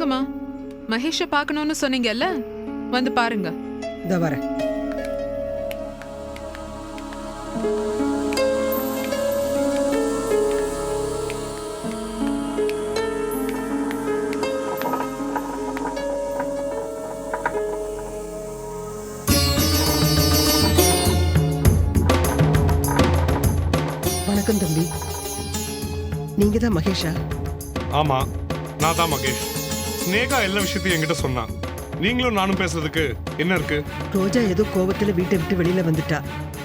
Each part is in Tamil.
வாங்கம்மா. மகேஷ பார்க்கணும்னு சொன்னீங்கல்ல, வந்து பாருங்க. இதோ வரேன். வணக்கம் தம்பி. நீங்க தான் மகேஷா? ஆமா, நான் தான் மகேஷ். ஸ்னேகா எல்லா விஷயத்தையும் என்கிட்ட சொன்னா. நீங்களும் நானும் பேசுறதுக்கு என்ன இருக்கு? ரோஜா ஏதோ கோவத்துல வீட்டை விட்டு வெளியில வந்துட்டா.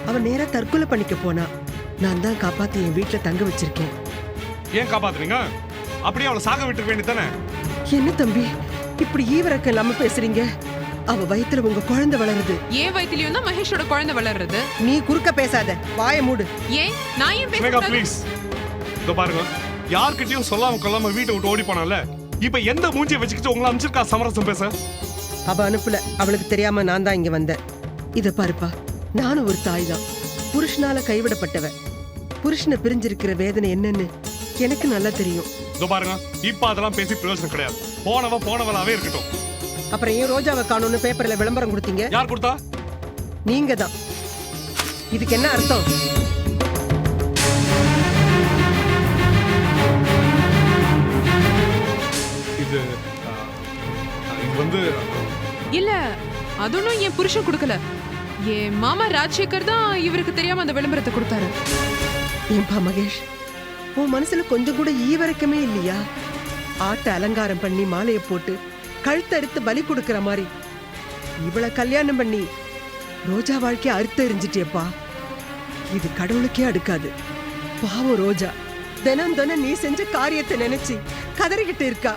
அவ நேரா தற்கொலை பண்ணிக்க போனா. நான் தான் காப்பாத்தி என் வீட்டுல தங்க வச்சிருக்கேன். ஏன் காப்பாத்துறீங்க? அப்படியே அவளை சாக விட்டுருக்க வேண்டியதானே? என்ன தம்பி இப்படி ஈவரக்கம் இல்லாம பேசுறீங்க? அவ வயித்துல உங்க குழந்தை வளருது. ஏன் வயித்துலயும் தான் மகேஷோட குழந்தை வளருது. நீ குறுக்க பேசாத, வாயை மூடு. ஏன் நான் ஏன் ஸ்னேகா பேசுறேன்? ப்ளீஸ். இதோ பாருங்க, யார்கிட்டயும் சொல்லாம கொள்ளாம வீட்டை விட்டு ஓடி போனால, இப்ப எந்த மூஞ்சியை வச்சுக்கிட்டு உங்களை அனுப்பிச்சிருக்கா சமரசம் பேச? அவ அனுப்புல, அவளுக்கு தெரியாம நான் தான் இங்க வந்தேன். இத பாருப்பா, நானும் ஒரு தாய் தான். புருஷனால கைவிடப்பட்டவ. புருஷனை பிரிஞ்சிருக்கிற வேதனை என்னன்னு எனக்கு நல்லா தெரியும். இதோ பாருங்க, இப்ப அதெல்லாம் பேசி பிரயோஜனம் கிடையாது. போனவளாவே இருக்கட்டும். அப்புறம் ஏன் ரோஜாவை காணும்னு பேப்பர்ல விளம்பரம் கொடுத்தீங்க? யார் கொடுத்தா? நீங்க தான். இதுக்கு என்ன அர்த்தம்? இது வந்து இல்ல, அதுவும் என் புருஷன் கொடுக்கல. என் மாமா ராஜசேகர் தான் இவருக்கு தெரியாம அந்த விளம்பரத்தை கொடுத்தாரு. ஏன்பா மகேஷ், உன் மனசுல கொஞ்சம் கூட ஈவரக்கமே இல்லையா? ஆட்டை அலங்காரம் பண்ணி மாலையை போட்டு கழுத்தறுத்து பலி கொடுக்கிற மாதிரி இவளை கல்யாணம் பண்ணி ரோஜா வாழ்க்கைய அறுத்து எறிஞ்சிட்டியப்பா. இது கடவுளுக்கே அடுக்காது. பாவம் ரோஜா தினம் தினம் நீ செஞ்ச காரியத்தை நினைச்சு கதறிக்கிட்டு இருக்கா.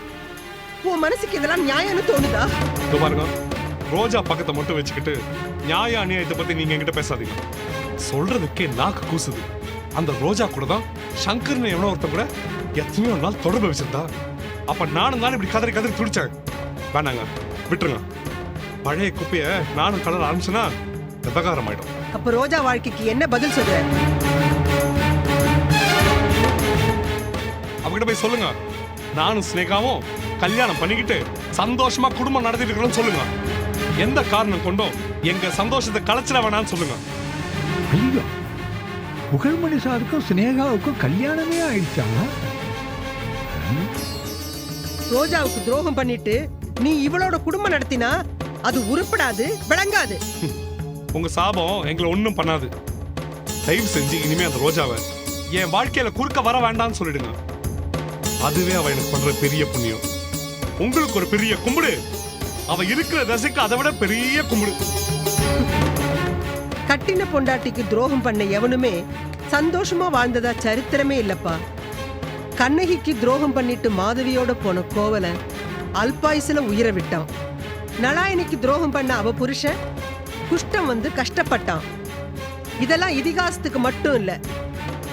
உன் மனசுக்கு இதெல்லாம் நியாயம்னு தோணுதா? இதோ பாருங்க, ரோஜா பக்கத்தை மட்டும் வச்சுக்கிட்டு நியாய அநியாயத்தை பத்தி நீங்க என்கிட்ட பேசாதீங்க. சொல்றதுக்கே நாக்கு கூசுது. அந்த ரோஜா கூட தான் சங்கர்னு எவனோ ஒருத்தன் கூட எத்தனையோ நாள் தொடர்பு வச்சிருந்தா. அப்ப நானும் தான் இப்படி கதறி கதறி துடிச்சேன். வேணாங்க, விட்டுருங்க. பழைய குப்பைய நானும் கலர ஆரம்பிச்சுன்னா விவகாரம் ஆயிடும். அப்ப ரோஜா வாழ்க்கைக்கு என்ன பதில் சொல்ற? அவகிட்ட போய் சொல்லுங்க, நானும் ஸ்னேகாவும் கல்யாணம் பண்ணிக்கிட்டு சந்தோஷமா குடும்பம் நடத்திட்டு இருக்கிறோம்னு சொல்லுங்க. எந்த காரணம் கொண்டும் எங்க சந்தோஷத்தை கலைச்சிட வேணாம்னு சொல்லுங்க. ஐயோ, புகழ்மணி சாருக்கும் ஸ்னேகாவுக்கும் கல்யாணமே ஆயிடுச்சா? ரோஜாவுக்கு துரோகம் பண்ணிட்டு நீ இவளோட குடும்பம் நடத்தினா அது உருப்படாது, விளங்காது. உங்க சாபம் எங்களை ஒண்ணும் பண்ணாது. தயவு செஞ்சு இனிமே அந்த ரோஜாவை என் வாழ்க்கையில குறுக்க வர வேண்டாம்னு சொல்லிடுங்க. அதுவே அவ எனக்கு பண்ற பெரிய புண்ணியம். உங்களுக்கு ஒரு பெரிய கும்பிடு. அவ இருக்கிற தசைக்கு அதை விட பெரிய கும்பிடு. கட்டின பொண்டாட்டிக்கு துரோகம் பண்ண எவனுமே சந்தோஷமா வாழ்ந்ததா சரித்திரமே இல்லப்பா. கண்ணகிக்கு துரோகம் பண்ணிட்டு மாதவியோட போன கோவலன் அல்பாயுசுல உயிரை விட்டான். நலாயனிக்கு துரோகம் பண்ண அவ புருஷன் குஷ்டம் வந்து கஷ்டப்பட்டான். இதெல்லாம் இதிகாசத்துக்கு மட்டும் இல்ல,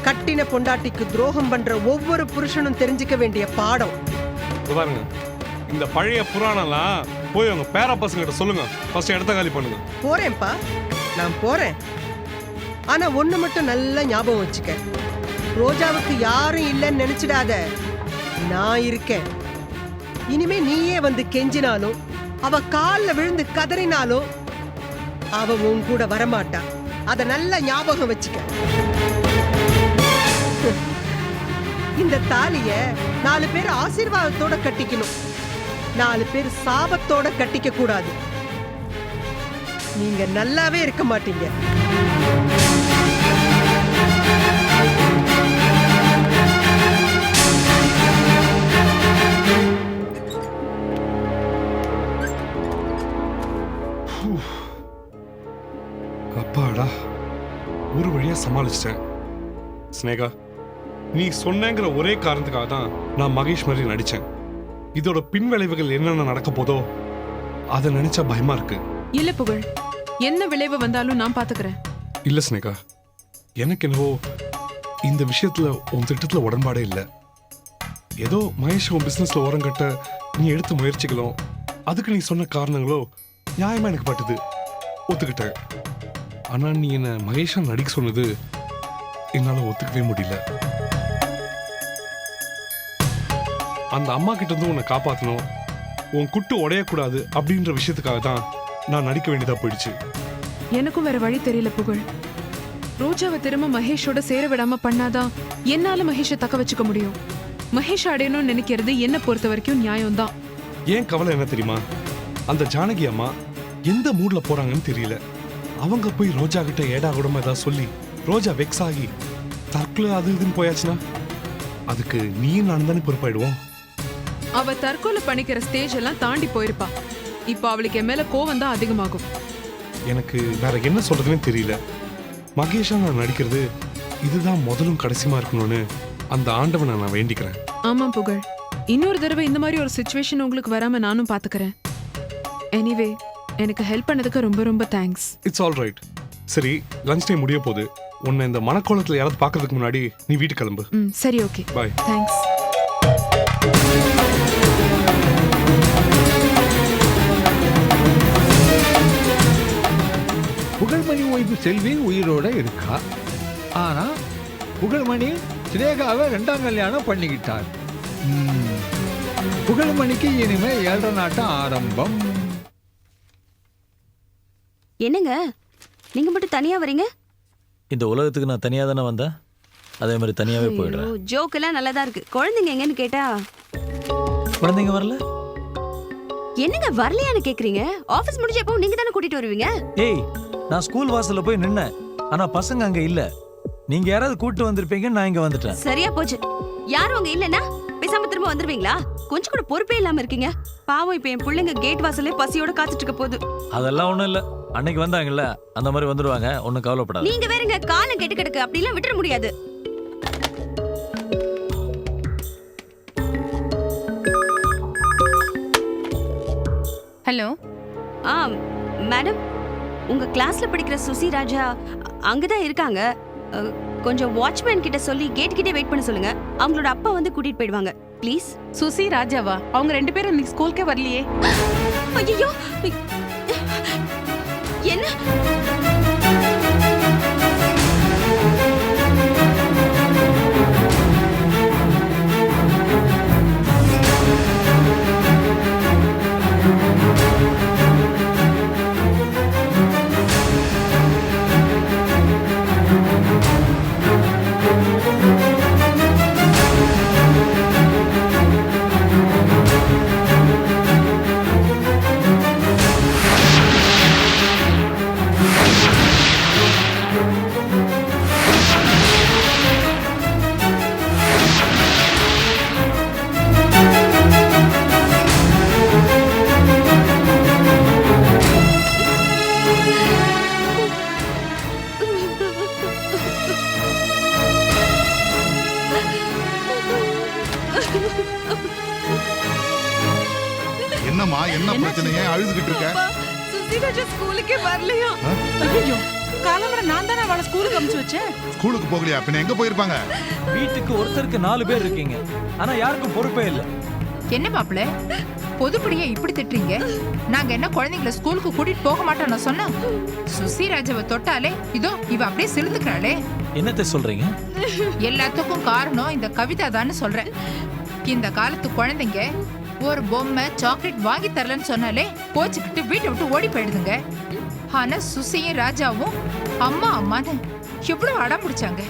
கட்டின பொண்டாட்டிக்கு துரோகம் பண்ற ஒவ்வொரு புருஷனும் தெரிஞ்சுக்க வேண்டிய பாடம். பாருங்க, இந்த பழைய புராணம்லாம் போய் உங்க பேர பசங்க கிட்ட சொல்லுங்க. ஃபர்ஸ்ட் இடத்த காலி பண்ணுங்க. போறேன்ப்பா, நான் போறேன். ஆனா ஒண்ணு மட்டும் நல்லா ஞாபகம் வச்சுக்க, ரோஜாவுக்கு யாரும் இல்லைன்னு நினைச்சிடாத. நான் இருக்கேன். இனிமே நீயே வந்து கெஞ்சினாலும் அவ கால்ல விழுந்து கதறினாலும் அவ உன் கூட வரமாட்டா. அத நல்ல ஞாபகம் வச்சுக்க. இந்த தாலிய 4 பேர் ஆசீர்வாதத்தோட கட்டிக்கணும், 4 பேர் சாபத்தோட கட்டிக்க கூடாது. நீங்க நல்லாவே இருக்க மாட்டீங்க. அப்பாடா, ஒரு வழியா சமாளிச்சிட்டேன். ஸ்னேகா, நீ சொன்னங்கிற ஒரே காரணத்துக்காக தான் நான் மகேஷ் மாதிரி நடிச்சேன். இதோட பின்விளைவுகள் என்னென்ன நடக்க போதோ அதை நினைச்சா பயமா இருக்கு. இல்ல புகழ், என்ன விளைவு வந்தாலும் நான் பாத்துக்கிறேன். இல்ல ஸ்னேகா, எனக்கு என்னவோ இந்த விஷயத்துல உன் திட்டத்துல உடன்பாடே இல்லை. ஏதோ மகேஷ் உன் பிசினஸ்ல ஓரம் கட்ட நீ எடுத்த முயற்சிகளோ அதுக்கு நீ சொன்ன காரணங்களோ நியாயமா எனக்கு பட்டுது, ஒத்துக்கிட்டேன். ஆனா நீ என்ன மகேஷா நடிக்க சொன்னது என்னால ஒத்துக்கவே முடியல. அந்த அம்மா கிட்ட இருந்து உன்னை காப்பாற்றணும், உன் குட்டு உடையக்கூடாது அப்படின்ற விஷயத்துக்காக தான் நான் நடிக்க வேண்டியதா போயிடுச்சு. எனக்கும் வேற வழி தெரியல புகழ். ரோஜாவை திரும்ப மகேஷோட சேர விடாம பண்ணாதான் என்னால மகேஷை தக்க வச்சுக்க முடியும். மகேஷ் அடையணும்னு நினைக்கிறது என்ன பொறுத்த வரைக்கும் நியாயம்தான். ஏன் கவலை என்ன தெரியுமா? அந்த ஜானகி அம்மா எந்த மூட்ல போறாங்கன்னு தெரியல. அவங்க போய் ரோஜா கிட்ட ஏடா கூடமா ஏதாவது சொல்லி ரோஜா வெக்ஸ் ஆகி தற்கொலை அது இதுன்னு போயாச்சுன்னா அதுக்கு நீயும் நான் தானே பொறுப்பாயிடுவோம். அவ தற்கொலை பண்ணிக்கிற ஸ்டேஜ் எல்லாம் தாண்டி போயிருப்பா. இப்ப அவளுக்கு என் மேல கோவம் தான் அதிகமாகும். எனக்கு வேற என்ன சொல்றதுன்னு தெரியல. மகேஷா நான் நடிக்கிறது இதுதான் முதலும் கடைசியுமா இருக்கணும்னு அந்த ஆண்டவனை நான் வேண்டிக்கிறேன். ஆமா புகழ், இன்னொரு தடவை இந்த மாதிரி ஒரு சிச்சுவேஷன் உங்களுக்கு வராம நானும் பாத்துக்கிறேன். எனிவே எனக்கு ஹெல்ப் பண்ணதுக்கு ரொம்ப ரொம்ப தேங்க்ஸ். It's all right. சரி, லஞ்ச் டைம் முடிய போகுது. உன்னை இந்த மனக்கோலத்தில் யாராவது பார்க்கறதுக்கு முன்னாடி நீ வீட்டுக்கு கிளம்பு. சரி, ஓகே, பாய். தேங்க்ஸ். புகழ்மணி ஒய்ஃபு செல்வி உயிரோட இருக்கா. ஆனா புகழ்மணி சினேகாவை 2ஆம் கல்யாணம் பண்ணிக்கிட்டார். புகழ்மணிக்கு இனிமே 7 நாட்டம் ஆரம்பம். என்னங்க நீங்க மட்டும் தனியா வரீங்க? இந்த உலகத்துக்கு நான் தனியா தானே வந்தேன், அதே மாதிரி தனியாவே போயிடுறேன். ஜோக் எல்லாம் நல்லதா இருக்கு. குழந்தைங்க எங்கன்னு கேட்டா குழந்தைங்க வரல. என்னங்க வரலையான்னு கேக்குறீங்க? ஆபீஸ் முடிஞ்ச எப்போ நீங்க தானே கூட்டிட்டு வருவீங்க. ஏய், நான் ஸ்கூல் வாசல்ல போய் நின்னேன், ஆனா பசங்க அங்க இல்ல. நீங்க யாராவது கூட்டு வந்திருப்பீங்க, நான் இங்க வந்துட்டேன். சரியா போச்சு. யாரும் அங்க இல்லன்னா பேசாம திரும்ப வந்துருவீங்களா? கொஞ்சம் கூட பொறுப்பே இல்லாம இருக்கீங்க. பாவம், இப்ப என் பிள்ளைங்க கேட் வாசல்ல பசியோட காத்துட்டு இருக்க போகுது. அதெல்லாம் ஒண்ணும் இல்ல, அன்னைக்கு வந்தாங்கல்ல அந்த மாதிரி வந்துருவாங்க, ஒன்னும் கவலைப்படாத. நீங்க வேறங்க காலம் கெட்டு கிடக்கு, அப்படி எல்லாம் விட்டுற முடியாது. ஹலோ. மேடம், உங்க கிளாஸ்ல படிக்கிற சுசி ராஜா அங்கதான் இருக்காங்க. கொஞ்சம் வாட்ச்மேன் கிட்ட சொல்லி கேட் கிட்டே வெயிட் பண்ண சொல்லுங்க. அவங்களோட அப்பா வந்து கூட்டிட்டு போயிடுவாங்க ப்ளீஸ். சுசி ராஜாவா? அவங்க 2 பேரும் இன்னைக்கு ஸ்கூலுக்கே வரலையே. ஐயோ, என்ன? என்னம்மா, என்ன பிரச்சனையே அழுதுகிட்டு இருக்க? சுசி ராஜா ஸ்கூலுக்கே வரலையா? ஐயோ, காலம்பர நான் தானே அவளை ஸ்கூலுக்கு அனுப்பிச்சு வச்சேன். ஸ்கூலுக்கு போகலையா? பின்ன எங்க போயிருப்பாங்க? வீட்டுக்கு ஒருத்தருக்கு 4 பேர் இருக்கீங்க, ஆனா யாருக்கும் பொறுப்பே இல்ல. என்ன மாப்பிள்ள, பொதுப்படியா இப்படி திட்டுறீங்க? நாங்க என்ன குழந்தைங்களை ஸ்கூலுக்கு கூட்டிட்டு போக மாட்டோம் நான் சொன்னேன்? சுசி ராஜாவை தொட்டாலே இதோ இவ அப்படியே சிலுந்துக்கிறாளே. என்னத்தை சொல்றீங்க? எல்லாத்துக்கும் காரணம் இந்த கவிதா தான் சொல்றேன். இந்த காலத்து குழந்தைங்க ஒரு பொம்மை சாக்லேட் வாங்கி தரலன்னு சொன்னாலே கோச்சுக்கிட்டு வீட்டை விட்டு ஓடி போயிடுதுங்க. ஆனா சுசியும் ராஜாவும் அம்மா அம்மான்னு எவ்வளவு அடம் பிடிச்சாங்க.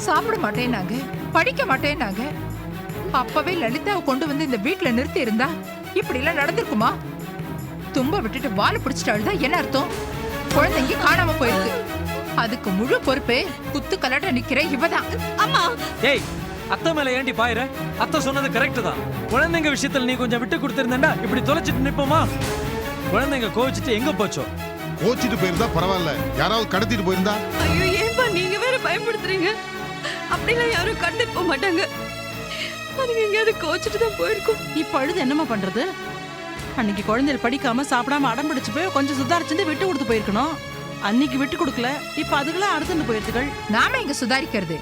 சாப்பிட மாட்டேன்னாங்க, படிக்க மாட்டேன்னாங்க. அப்பவே லலிதாவை கொண்டு வந்து இந்த வீட்டுல நிறுத்தி இருந்தா இப்படி எல்லாம் நடந்திருக்குமா? தும்ப விட்டுட்டு வாழை பிடிச்சிட்டு அழுதா என்ன அர்த்தம்? குழந்தைங்க காணாம போயிருக்கு. அதுக்கு முழு பொறுப்பு குத்து கலட்ட நிக்கிற இவதான். அம்மா, ஏய், அத்தை மேல ஏண்டி பாயிர? அத்தை சொன்னது கரெக்ட் தான். குழந்தைங்க விஷயத்துல நீ கொஞ்சம் விட்டு கொடுத்திருந்தா இப்படி தொலைச்சிட்டு நிப்போமா? குழந்தைங்க கோவிச்சிட்டு எங்க போச்சோ? கோச்சிட்டு போயிருந்தா பரவாயில்ல, யாராவது கடத்திட்டு போயிருந்தா? ஐயோ, ஏன்பா நீங்க வேற பயப்படுத்துறீங்க? அப்படிலாம் யாரும் கடத்திட்டு போக மாட்டாங்க. அதுங்க எங்கேயாவது கோச்சிட்டு தான் போயிருக்கும். இப்ப அழுது என்னமா பண்றது? அன்னைக்கு குழந்தைகள் படிக்காம சாப்பிடாம அடம் பிடிச்சு போய் கொஞ்சம் சுதாரிச்சு விட்டு கொடுத்து போயிருக்கணும். அன்னைக்கு விட்டு கொடுக்கல, இப்ப அதுக்கெல்லாம் அடுத்துட்டு போயிருதுகள். நாம இங்க சுதாரிக்கிறது.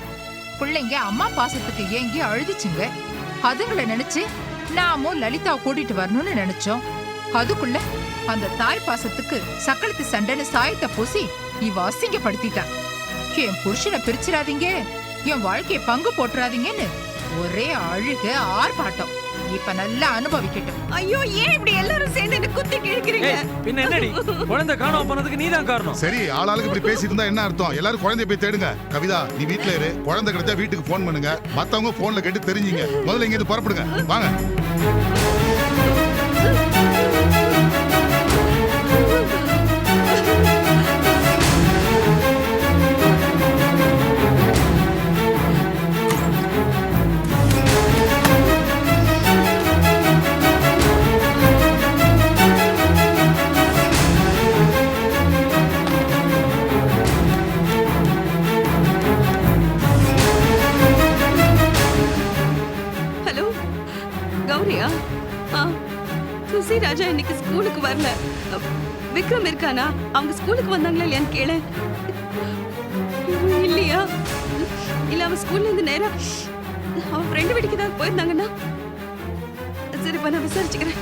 பிள்ளைங்க அம்மா பாசத்துக்கு ஏங்கி அழுதுச்சுங்க. அதுங்களை நினைச்சு நாமும் லலிதாவை கூட்டிட்டு வரணும்னு நினைச்சோம். அதுக்குள்ள அந்த தாய் பாசத்துக்கு சக்களத்து சண்டைன்னு சாயத்தை பூசி இவ அசிங்கப்படுத்திட்டா. என் புருஷனை பிரிச்சிடாதீங்க, என் வாழ்க்கையை பங்கு போட்டுறாதீங்கன்னு ஒரே அழுக ஆர்ப்பாட்டம். இப்ப நல்லா அனுபவிக்கட்டும். ஐயோ ஏன் இப்படி எல்லாரும் சேர்ந்து என்ன குத்தி கிழிக்கிறீங்க? ஏய், பின்ன என்னடி குழந்தை காணாம போனதுக்கு நீதான் காரணம். சரி ஆளாளுக்கு இப்படி பேசிட்டு இருந்தா என்ன அர்த்தம்? எல்லாரும் குழந்தைய போய் தேடுங்க. கவிதா நீ வீட்ல இரு, குழந்தை கிடைச்சா வீட்டுக்கு போன் பண்ணுங்க. மத்தவங்க போன்ல கேட்டு தெரிஞ்சுங்க. முதல்ல இங்க இருந்து புறப்படுங்க, வாங்க. ஹலோ கௌரியா? சுசி ராஜா இன்னைக்கு ஸ்கூலுக்கு வரல. விக்ரம் இருக்கானா? அவங்க ஸ்கூலுக்கு வந்தாங்களா இல்லையான்னு கேளு. இல்லையா? இல்ல அவன் ஸ்கூல்ல இருந்து நேரா அவன் ஃப்ரெண்டு வீட்டுக்கு தான் போயிருந்தாங்கன்னா சரிப்பா, நான் விசாரிச்சுக்கிறேன்.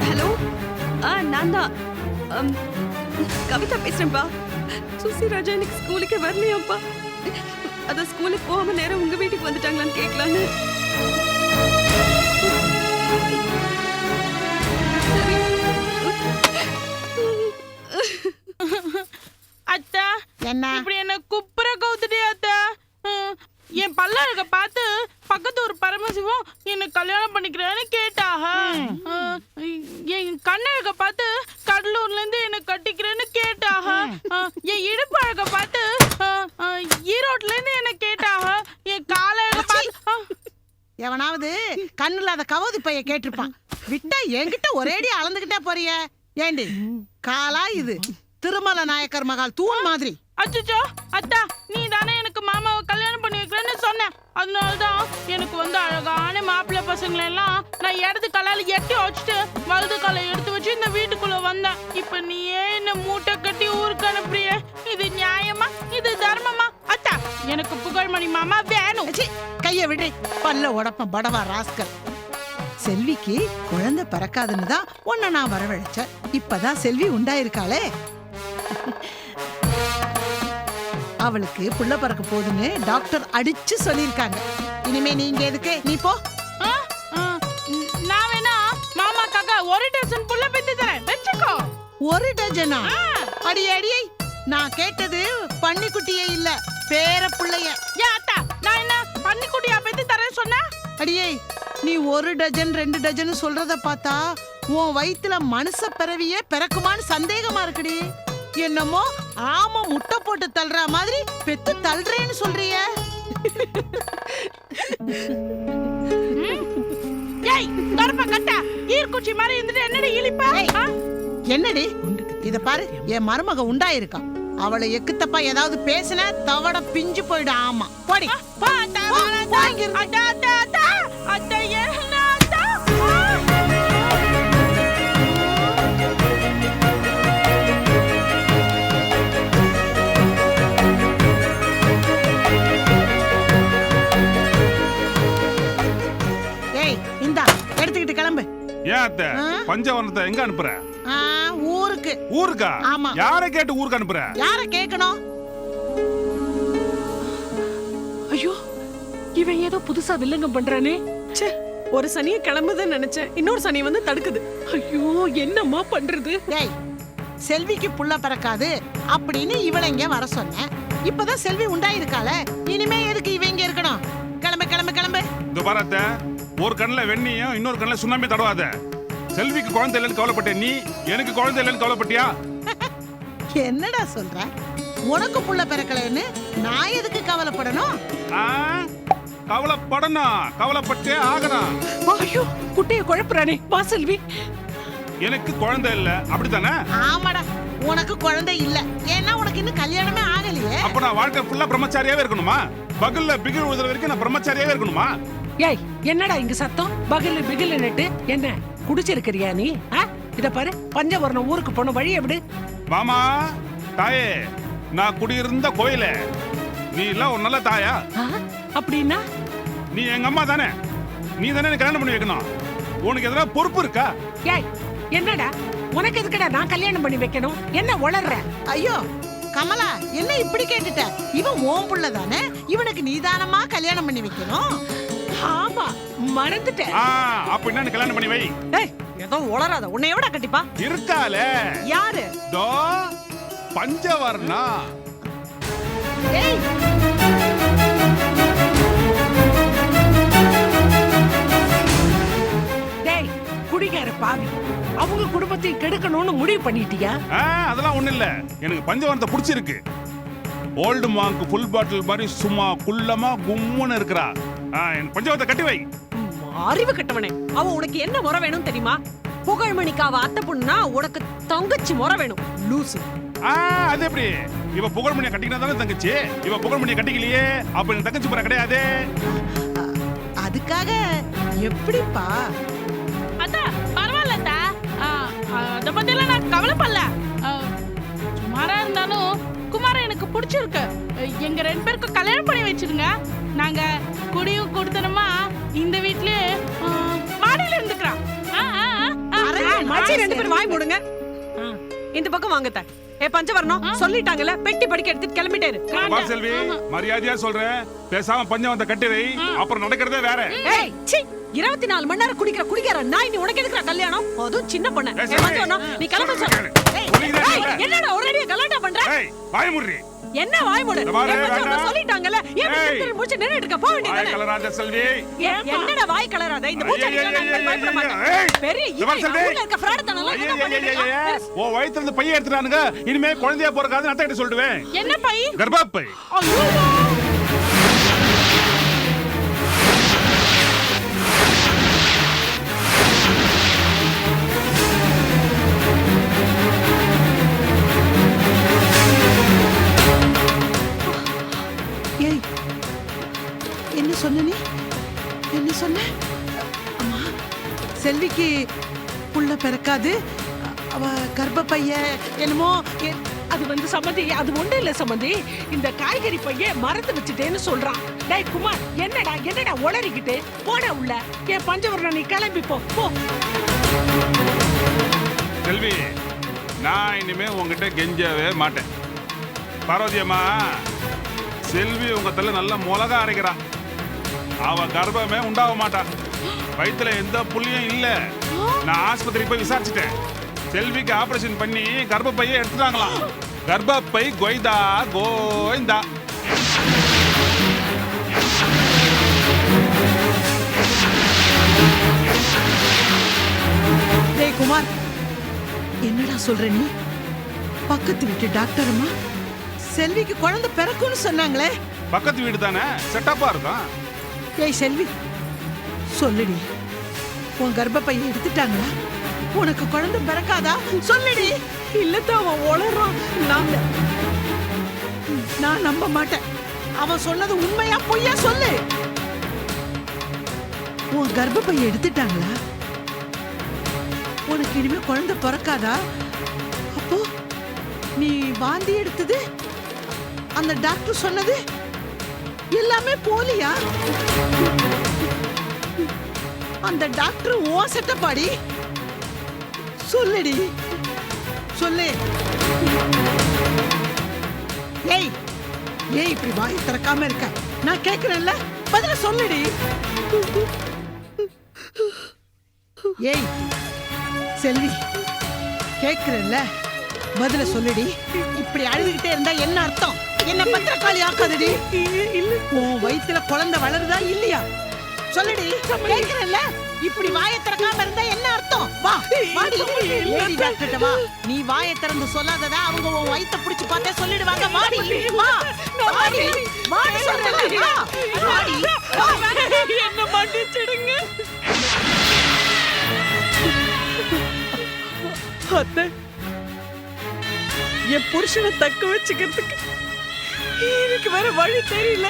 ஹலோ, நான் தான் கவிதா பேசுறேன்ப்பா. சுசி ராஜா இன்னைக்கு ஸ்கூலுக்கே வரலையாப்பா. அதான் ஸ்கூலுக்கு போகாம நேரம் உங்க வீட்டுக்கு வந்துட்டாங்களான்னு கேட்கலான்னு. அத்தா, என்ன இப்படி என்ன குப்புற கவுத்துட்டே அத்தா. என் பல்லழக பார்த்து பக்கத்து ஒரு பரமசிவம் என்ன கல்யாணம் பண்ணிக்கிறேன்னு கேட்டாக. என் கண்ணழக பார்த்து கடலூர்ல இருந்து என்ன கட்டிக்கிறேன்னு கேட்டாக. என் இடுப்பு அழக பார்த்து ஈரோட்ல இருந்து என்ன கேட்டாக. என் காலழக பார்த்து எவனாவது கண்ணு இல்லாத கவுதி பைய கேட்டிருப்பான். விட்டா என்கிட்ட ஒரேடி அளந்துகிட்டே போறிய. ஏண்டி காலா இது திருமல நாயக்கர் மகால் தூண் மாதிரி. அச்சோ அத்தா, நீ தானே எனக்கு மாமாவை கல்யாணம் பண்ணி வைக்கிறேன்னு சொன்ன. அதனாலதான் எனக்கு வந்து அழகான மாப்பிள்ளை பசங்களை எல்லாம் நான் இடது காலால எட்டி வச்சுட்டு வலது காலை எடுத்து வச்சு இந்த வீட்டுக்குள்ள வந்தேன். இப்ப நீயே என்ன மூட்டை கட்டி ஊருக்கு அனுப்புறிய. இது நியாயமா? இது தர்மமா? அத்தா, எனக்கு புகழ்மணி மாமா வேணும். கைய விடு, பல்ல உடப்ப படவா ராஸ்கல். செல்விக்கு குழந்தை பிறக்காதுன்னு தான் உன்னை நான் வரவழைச்சேன். இப்பதான் செல்வி உண்டாயிருக்காளே. அவளுக்கு புள்ள பிறக்க போகுதுன்னு டாக்டர் அடிச்சு சொல்லிருக்காங்க. இனிமே நீங்க எதுக்கு? நீ போ. நான் வேணா மாமாக்காக ஒரு டஜன் புள்ள பெத்து தரேன், வெச்சுக்கோ. ஒரு டஜனா? அடியே அடியே, நான் கேட்டது பன்னிக்குட்டியே இல்ல, பேர புள்ளைய. ஏன் அத்தா, நான் என்ன பன்னிக்குட்டியா பெத்து தரேன் சொன்ன? அடியே, நீ ஒரு டஜன் 2 டஜன் சொல்றத பார்த்தா உன் வயித்துல மனுஷ பிறவியே பிறக்குமான்னு சந்தேகமா இருக்குடி. என்னமோ ஆமா முட்டை போட்டு தள்ளுற மாதிரி பெத்து தள்ளுறேன்னு சொல்றிய. ஏய் கருப்பா கட்டா, ஈர்க்குச்சி மாதிரி இருந்துட்டு என்னடி இழிப்பா? என்னடி இத பாரு, என் மருமக உண்டாயிருக்கா. அவளை எக்குத்தப்பா ஏதாவது பேசின தவட பிஞ்சு போயிடு. ஆமா போடி. எடுத்துக்கிட்டு கிளம்பு. ஏன் அத்தை பஞ்சவர்ணத்தை எங்க அனுப்புற? ஊருக்கு. ஊருக்கா? ஆமா. யாரை கேட்டு ஊருக்கு அனுப்புற? யாரை கேட்கணும்? ஐயோ, இவன் ஏதோ புதுசா வில்லங்கம் பண்றானே. ச்சே, ஒரு சனியை கிளம்புதுன்னு நினைச்சேன், இன்னொரு சனி வந்து தடுக்குது. ஐயோ, என்னம்மா பண்றது? டேய், செல்விக்கு புள்ள பிறக்காது அப்படின்னு இவளை இங்க வர சொன்னேன். இப்பதான் செல்வி உண்டாயிருக்காளே, இனிமே எதுக்கு இவ இங்க இருக்கணும்? கிளம்பு கிளம்பு கிளம்பு. இந்த பாரத்த ஒரு கண்ணுல வெண்ணியும் இன்னொரு கண்ணுல சுண்ணாம்பே தடவாத. செல்விக்கு குழந்தை இல்லைன்னு கவலைப்பட்ட நீ எனக்கு குழந்தை இல்லைன்னு கவலைப்பட்டியா? என்னடா சொல்ற? உனக்கு புள்ள பிறக்கலன்னு நான் எதுக்கு கவலைப்படணும்? கவலைப்படணும், கவலைப்பட்டே ஆகணும். ஐயோ, குட்டைய குழப்புறானே. வா செல்வி. எனக்கு குழந்தை இல்ல அப்படித்தானே? ஆமாடா, உனக்கு குழந்தை இல்ல. ஏன்னா உனக்கு இன்னும் கல்யாணமே ஆகலையே. அப்ப நான் வாழ்க்கை ஃபுல்லா பிரம்மச்சாரியாவே இருக்கணுமா? பகல்ல பிகில் உழுதுற வரைக்கும் நான் பிரம்மச்சாரியாவே இருக்கணுமா? ஏய், என்னடா இங்க சத்தம்? பகல் பிகில் நட்டு என்ன குடிச்சிருக்கிறியா நீ? இத பாரு, பஞ்சவர்ணம் ஊருக்கு போன வழி எப்படி? மாமா தாயே, நான் குடியிருந்த கோயில நீ எல்லாம் ஒரு நல்ல தாயா? அப்படின்னா நீ எங்க அம்மா தானே? நீ தானே எனக்கு கல்யாணம் பண்ணி வைக்கணும். உனக்கு எதனா பொறுப்பு இருக்கா? ஏய், என்னடா உனக்கு எதுக்குடா நான் கல்யாணம் பண்ணி வைக்கணும்? என்ன உளர்ற? ஐயோ, கமலா என்ன இப்படி கேட்டுட்ட? இவன் ஓம் புள்ள தானே, இவனுக்கு நீதானமா கல்யாணம் பண்ணி வைக்கணும். ஆமா மறந்துட்டேன். அப்ப என்னன்னு கல்யாணம் பண்ணி வை. ஏய் ஏதோ உளறாத, உன்னை எவடா கட்டிப்பா? இருக்கால யாரு? தோ பஞ்சவர்ணா. ஏய் டேய் குடிகார பாவி, அவங்க குடும்பத்தை கெடுக்கணும்னு முடிவு பண்ணிட்டியா? அதெல்லாம் ஒண்ணு இல்ல, எனக்கு பஞ்சவர்ணத்தை பிடிச்சிருக்கு. ஓல்டு மாங்க் ஃபுல் பாட்டில் மாதிரி சும்மா குள்ளமா கும்முன்னு இருக்கிறா. எனக்கு பஞ்சவர்ணத்தை கட்டி வை. அறிவு கட்டவனே, அவ உனக்கு என்ன முறை வேணும் தெரியுமா? புகழ்மணிக்கு அவ அத்தை பொண்ணுனா உனக்கு தங்கச்சி முறை வேணும். லூசு. அது எப்படி? இவ புகழ்மணியை கட்டிக்கினா தானே தங்கச்சி. இவ புகழ்மணியை கட்டிக்கலையே, அப்ப எனக்கு தங்கச்சி முறை கிடையாது. அதுக்காக எப்படிப்பா? அத்தா பரவாயில்ல அத்தா, அத பத்தியெல்லாம் நான் கவலைப்படல. சுமாரா இருந்தாலும் குமார எனக்கு பிடிச்சிருக்கு. எங்க 2 பேருக்கு கல்யாணம் பண்ணி வச்சிருங்க. நாங்க குடியும் கொடுத்தனமா இந்த வீட்லயே மாடியில இருந்துக்கிறோம். மச்சி 2 பேரும் வாய் மூடுங்க. இந்த பக்கம் வாங்கத்த. பஞ்சவர்ணம் சொல்லிட்டாங்கல்ல, பெட்டி படிக்க எடுத்துட்டு கிளம்பிட்டாரு. வா செல்வி, மரியாதையா சொல்றேன், பேசாம பஞ்சவர்ணத்தை கட்டி வை, அப்புறம் நடக்கிறதே வேற. ஏய் சீ, 24 மணி நேரம் குடிக்கிற நாய், நீ உனக்கு எதுக்குற கல்யாணம்? அதுவும் சின்ன பொண்ணு. பஞ்சவர்ணம் நீ கிளம்ப சொல்லு. என்னடா ஒரேடியா கலாட்டா பண்ற? வாய் மூடுறி. என்ன வாய் மூடு? சொல்லிட்டாங்கல்ல, ஏன் திருப்பி மூச்சு நின்னுட்டு இருக்க? போக வேண்டியதானே? கலராத செல்வி. என்னடா வாய் கலராத? இந்த மூச்சு அடிக்கறானே பயப்பட மாட்டேன். பெரிய ஊர்ல இருக்க ஃப்ராட் தனல என்ன பண்ணிட்டு? ஓ வயித்துல இருந்து பைய எடுத்துறானுங்க. இனிமே குழந்தையா போறக்காது நான் கிட்ட சொல்லுவேன். என்ன பை? கர்ப்பப்பை. ஐயோ ஏய் என்ன சொன்ன நீ? என்ன சொன்ன? அம்மா செல்விக்கு புள்ள பிறக்காது, அவ கர்ப்பப்பைய என்னமோ அது சம்மந்தி, அது ஒண்ணு இல்ல சம்மந்தி. இந்த காய்கறி பைய மறந்து வச்சுட்டேன்னு சொல்றான். டேய் குமார், என்னடா உளறிக்கிட்டு போட உள்ள. என் பஞ்சவர்ணம் நீ கிளம்பி போ. செல்வி, நான் இனிமே உங்ககிட்ட கெஞ்சவே மாட்டேன். பார்வதியம்மா, செல்வி உங்க தள்ள நல்ல மிளகா அரைக்கிறா. அவ கர்ப்பமே உண்டாக மாட்டா. வயிற்றுல எந்த புள்ளியும் இல்ல. நான் ஆஸ்பத்திரிக்கு போய் விசாரிச்சுட்டேன். செல்விக்கு ஆபரேஷன் பண்ணி கர்ப்பப்பையை எடுத்துட்டாங்களாம். கர்ப்பப்பை கோய்தா கோய்ந்தா. டேய் குமார், என்னடா சொல்ற நீ? பக்கத்து வீட்டு டாக்டர் அம்மா செல்விக்கு குழந்தை பிறக்கும்னு சொன்னாங்களே. பக்கத்து வீடு தானே, செட்டப்பா இருக்கும். ஏய் செல்வி, சொல்லுடி, உன் கர்ப்பப்பையை எடுத்துட்டாங்களா? உனக்கு குழந்தை பிறக்காதா? சொல்லுடி. இல்லத்தான் அவன் உளறான். நான் நம்ப மாட்டேன். அவன் சொன்னது உண்மையா பொய்யா சொல்லு. உன் கர்ப்பப்பையை எடுத்துட்டாங்களா? உனக்கு இனிமே குழந்தை பிறக்காதா? அப்போ நீ வாந்தி எடுத்தது, அந்த டாக்டர் சொன்னது எல்லாமே போலியா? அந்த டாக்டர் ஓ செட்டப்பாடி? சொல்லுடி, சொல்லு. ஏய் இப்படி வாய் திறக்காம இருக்க? நான் கேக்குறேன்ல, பதில சொல்லுடி. ஏய் செல்வி, கேக்குறேன்ல, பதில சொல்லுடி. இப்படி அழுதுகிட்டே இருந்தா என்ன அர்த்தம்? என்ன பத்திரக்காளி ஆக்காதடி. உன் வயித்துல குழந்தை வளருதா இல்லையா? சொல்லுடி, கேக்குறேன்ல. இப்படி வாயை திறக்காம இருந்தா என்ன அர்த்தம்? வா வாடி, லேடி டாக்டர்ட்ட வா. நீ வாயை திறந்து சொல்லாததா அவங்க உன் வயித்தை பிடிச்சு பார்த்தே சொல்லிடுவாங்க. வாடி வா, வாடி வாடி சொல்றேன். வா வாடி. என்ன மன்னிச்சிடுங்க அத்தை. என் புருஷனை தக்க வச்சுக்கிறதுக்கு எனக்கு வேற வழி தெரியல.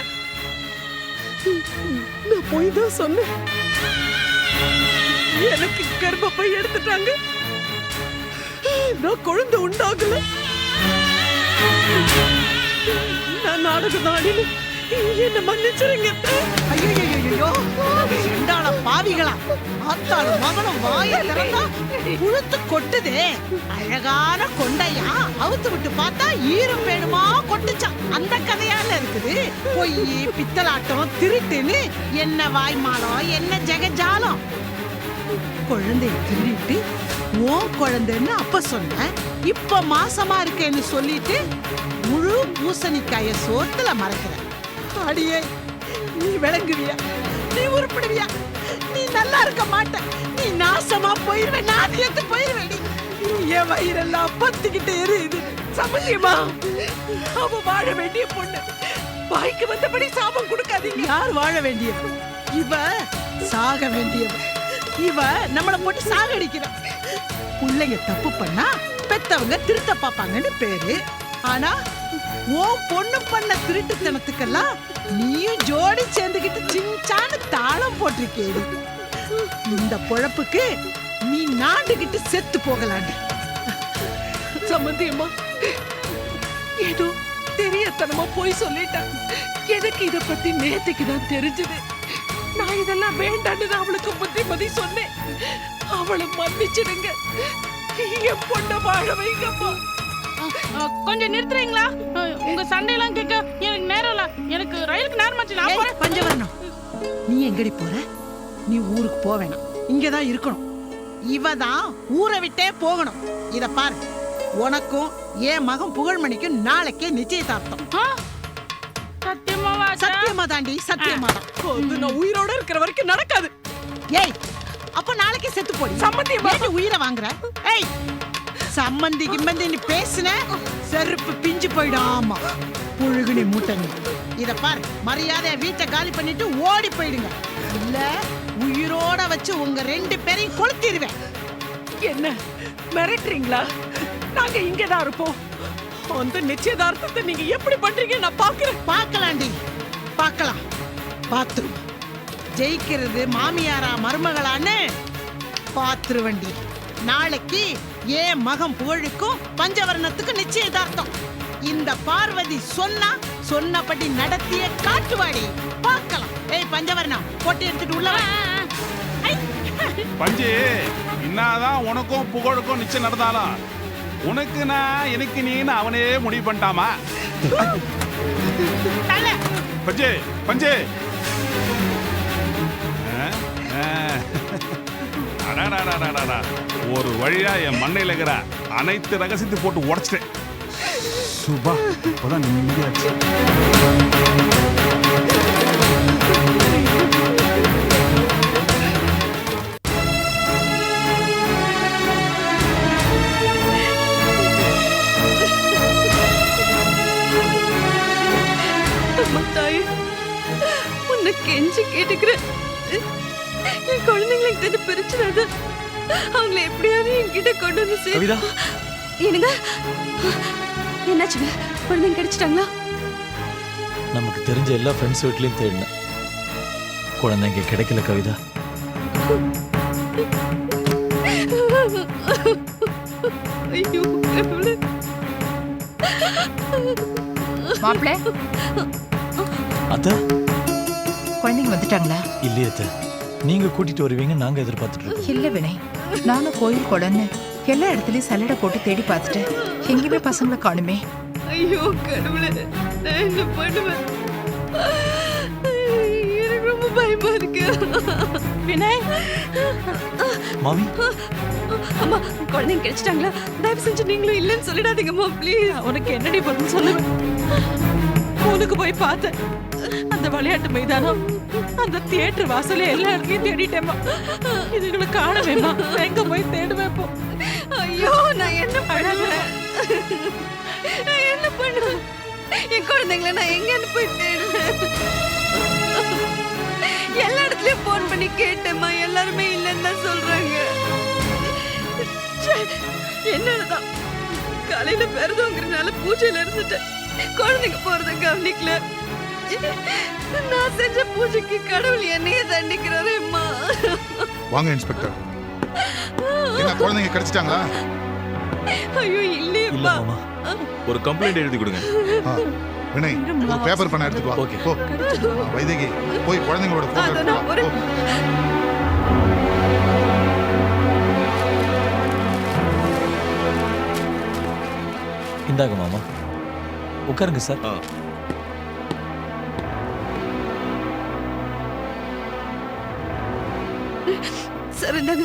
நான் போய் தான் சொன்னேன். எனக்கு கர்ப்பப்பை எடுத்துட்டாங்க. நான் குழந்தை உண்டாகல. நான் நாடகம் ஆடினேன். என்ன மன்னிச்சிருங்க அத்தை. ஐயோ ரெண்டாள பாவிகளா ஆத்தாளும் மகனும் வாயை திறந்தா புழுத்து கொட்டுதே. அழகான கொண்டையா அவுத்து விட்டு பார்த்தா ஈரம் வேணுமா கொட்டுச்சான். அந்த கதையால இருக்குது. பொய் பித்தலாட்டம் திருட்டுன்னு என்ன வாய்மாலம் என்ன ஜெகஜாலம். குழந்தைய திருடிட்டு ஓ குழந்தைன்னு அப்ப சொன்ன, இப்ப மாசமா இருக்கேன்னு சொல்லிட்டு முழு பூசணிக்காய சோத்துல மறக்கிற. அடியே நீ விளங்குவியா? நீ உருப்படுவியா? நீ நல்லா இருக்க மாட்ட. நீ நாசமா போயிருவே. நாதியத்து போயிருவேடி. என் வயிறெல்லாம் பத்திக்கிட்டு எரியுது. சமந்தியம்மா, அவ வாழ வேண்டிய பொண்ணு. வாய்க்கு வந்தபடி சாபம் கொடுக்காதீங்க. யார் வாழ வேண்டியவ? இவ சாக வேண்டியவ. இவ நம்மள போட்டு சாகடிக்கிற. பிள்ளைங்க தப்பு பண்ணா பெத்தவங்க திருத்த பாப்பாங்கன்னு பேரு. ஆனா ஓ பொண்ணு பண்ண திருட்டுத்தனத்துக்கெல்லாம் நீயும் ஜோடி சேர்ந்துகிட்டு சிஞ்சான்னு தாளம் போட்டிருக்கேடி. இந்த பொழப்புக்கு நீ நாண்டுகிட்டு செத்து போகலாண்டி. சமந்தியம்மா, ஏதோ தெரியத்தனமா போய் சொல்லிட்டான். எனக்கு இத பத்தி நேத்துக்கு தான் தெரிஞ்சது. நான் இதெல்லாம் வேண்டான்னு தான் அவளுக்கு புத்திமதி சொன்னேன். அவளை மன்னிச்சிடுங்க. என் பொண்ண வாழ வைங்கம்மா. கொஞ்சம் நிறுத்துறீங்களா? உங்க சண்டையெல்லாம் கேட்க எனக்கு நேரம் இல்ல. எனக்கு ரயிலுக்கு நேரமாச்சு. நான் போறேன். பஞ்சவர்ணம், நீ எங்கடி போற? நீ ஊருக்கு போக வேணாம், இங்கதான் இருக்கணும். இவதான் ஊரை விட்டே போகணும். இத பாரு, உனக்கும் என் மகன் புகழ்மணிக்கும் நாளைக்கே நிச்சயதார்த்தம். சத்தியமாவா? சத்தியமா தாண்டி, சத்தியமா தான். நான் உயிரோட இருக்கிற வரைக்கும் நடக்காது. ஏய், அப்ப நாளைக்கே செத்து போடி. சம்மந்தியம்மா, ஏண்டி உயிரை வாங்குற? ஏய், சம்மந்தி கிம்மந்தி நீ பேசுன செருப்பு பிஞ்சு போயிடும். ஆமா, புழுகுனி மூட்டை நீ. இத பாரு, மரியாதை வீட்டை காலி பண்ணிட்டு ஓடி போயிடுங்க. இல்ல உயிரோட வச்சு உங்க 2 பேரையும் கொளுத்திடுவேன். என்ன மிரட்டுறீங்களா? நாங்க இங்கதான் இருப்போம். அந்த நிச்சயதார்த்தத்தை நீங்க எப்படி பண்றீங்க நான் பாக்குறேன். பார்க்கலாண்டி, பார்க்கலாம். பாத்துரு ஜெயிக்கிறது மாமியாரா மருமகளான்னு பாத்துருவண்டி. நாளைக்கு ஏன் மகன் புகழுக்கும் பஞ்சவர்ணத்துக்கு நிச்சயதார்த்தம். இந்த பார்வதி சொன்னபடி நடத்திய காட்டுவாடி. பார்க்கலாம். ஏய் பஞ்சவர்ணம், போட்டு எடுத்துட்டு உள்ள வா. பஞ்சு, என்னதான் உனக்கும் புகழுக்கும் நிச்சயம் நடந்தாலும் உனக்கு நான் எனக்கு நீன்னு அவனே முடிவு பண்ணிட்டாமா? பஞ்சு பஞ்சு, ஒரு வழியா என் மண்ணையில இருக்கிற அனைத்து ரகசியத்தை போட்டு உடைச்சிட்டேன். சுபா, இப்பதான் நிம்மதியாச்சு. உன்னை கெஞ்சி கேட்டுக்கிறேன். என் குழந்தைங்களுக்கு தெரிஞ்சு பிரிச்சுடாத. அவங்களை எப்படியாவது என்கிட்ட கொண்டு வந்து கவிதா, என்னங்க என்னாச்சுங்க? குழந்தைங்க கிடைச்சிட்டாங்களா? நமக்கு தெரிஞ்ச எல்லா ஃப்ரெண்ட்ஸ் வீட்லயும் தேடினேன். குழந்தைங்க கிடைக்கல கவிதா. ஐயோ, மாப்பிள, அத்தை, குழந்தைங்க வந்துட்டாங்களா? இல்லையே அத்தை, நீங்க கூட்டிட்டு வருவீங்க நாங்க எதிர்பார்த்துட்டு இருக்கோம். இல்ல வினய், நானும் கோயில் கொடன்னு எல்லா இடத்துலயும் சல்லடை போட்டு தேடி பார்த்துட்டேன். எங்கேயுமே பசங்களை காணுமே. ஐயோ கடவுளே, நான் என்ன பண்ணுவேன்? எனக்கு ரொம்ப பயமா இருக்கு. வினய், மாமி, அம்மா குழந்தைங்க கிடைச்சிட்டாங்களா? தயவு செஞ்சு நீங்களும் இல்லைன்னு சொல்லிடாதீங்கம்மா ப்ளீஸ். உனக்கு என்னடி பதில் சொல்லுவேன்? உனக்கு போய் பார்த்தேன். அந்த விளையாட்டு மைதானம், அந்த தியேட்டர் வாசல எல்லா இடத்துலயும் தேடிட்டேம்மா. இதுகளை காணவேம்மா. எங்க போய் தேடுவேன் இப்போ? ஐயோ, நான் என்ன பண்ணுவேன்? நான் என்ன பண்ணுவேன்? என் குழந்தைங்களை நான் எங்கன்னு போய் தேடுவேன்? எல்லா இடத்துலயும் போன் பண்ணி கேட்டேம்மா, எல்லாருமே இல்லைன்னு தான் சொல்றாங்க. என்னதான் காலையில பிறந்தவங்கிறனால பூஜையில இருந்துட்டேன். குழந்தைங்க போறத கவனிக்கல. நான் செஞ்ச பூஜைக்கு கடவுள் என்னையே தண்டிக்கிறாரேம்மா. வாங்க இன்ஸ்பெக்டர். என்ன குழந்தைங்க கிடைச்சிட்டாங்களா? ஐயோ இல்ல இல்லையேப்பா. மாமா, ஒரு கம்ப்ளைண்ட் எழுதி கொடுங்க. வினய் ஒரு பேப்பர் பண்ண எடுத்துட்டு வா. ஓகே. போ. வைதேகி போய் குழந்தைங்களோட போட்டோ எடுத்து வா. போ. இந்தாங்க மாமா, உட்காருங்க சார். சார் இந்தாங்க,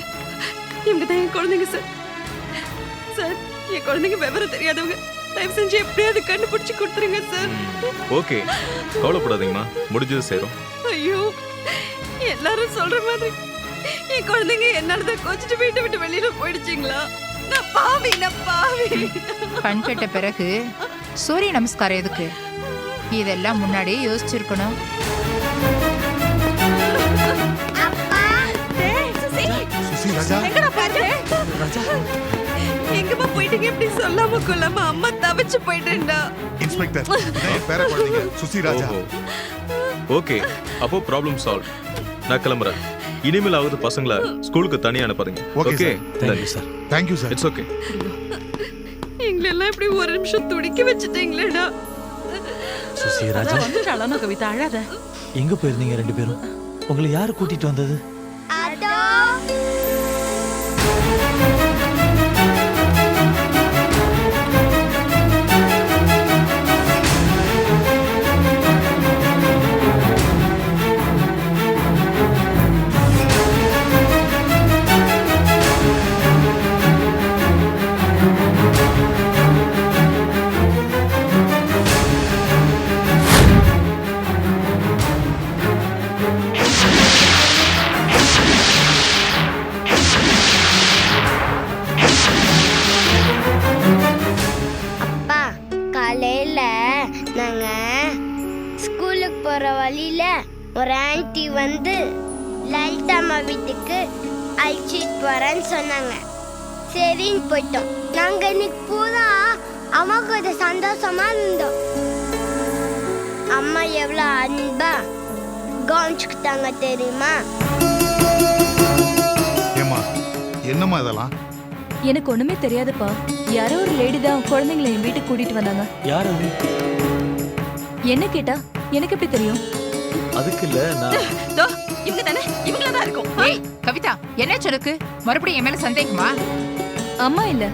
இவங்க தான் என் குழந்தைங்க சார். சார் என் குழந்தைங்க விவரம் தெரியாதவங்க, தயவு செஞ்சு எப்படியாவது கண்டுபிடிச்சு கொடுத்துருங்க சார். ஓகே, கவலைப்படாதீங்கம்மா, முடிஞ்சது சேரும். ஐயோ, எல்லாரும் சொல்ற மாதிரி என் குழந்தைங்க என்னாலதான் கோச்சிட்டு வீட்டை விட்டு வெளியில போயிடுச்சுங்களா? நான் பாவி. கண் கெட்ட பிறகு சூரிய நமஸ்காரம் எதுக்கு? இதெல்லாம் முன்னாடியே யோசிச்சிருக்கணும். சுசி ராஜா எங்கம்மா போயிட்டீங்க? இப்படி சொல்லாம கொள்ளாம அம்மா தவிச்சு போயிட்டேன்டா. இன்ஸ்பெக்டர் வினய் பேர குழந்தைங்க சுசி ராஜா. ஓகே, அப்போ ப்ராப்ளம் சால்வ். நான் கிளம்புறேன். இனிமேல் ஆகுது பசங்களை ஸ்கூலுக்கு தனியா அனுப்பாதீங்க. Okay, okay, sir. Thank you sir. Thank you sir. It's okay. எங்களெல்லாம் இப்படி ஒரு நிமிஷம் துடிக்க வச்சுட்டீங்களேடா. சுசி ராஜா, வந்துட்டாளா கவிதா? அழாத. எங்க போயிருந்தீங்க ரெண்டு பேரும்? உங்களை யாரு கூட்டிட்டு வந்தது? அப்பா, காலையில நாங்க ஸ்கூலுக்கு போற வழியில ஒரு ஆன்ட்டி வந்து லலிதாம்மா வீட்டுக்கு அழைச்சிட்டு போறேன்னு சொன்னாங்க. சரின்னு போயிட்டோம். நாங்க இன்னைக்கு பூரா அம்மா கூட சந்தோஷமா இருந்தோம். அம்மா எவ்வளவு அன்பா கவனிச்சுக்கிட்டாங்க தெரியுமா? ஏம்மா என்னம்மா இதெல்லாம்? எனக்கு ஒண்ணுமே தெரியாதுப்பா. யாரோ ஒரு லேடி தான் குழந்தைங்களை என் வீட்டுக்கு கூட்டிட்டு வந்தாங்க. யார் அது? என்ன கேட்டா எனக்கு எப்படி தெரியும்? அதுக்கு இல்ல, நான் இவங்க தானே, இவங்கள தான் இருக்கும். ஏய் கவிதா, என்ன சொல்லுக்கு? மறுபடியும் என் மேல சந்தேகமா? அம்மா இல்ல,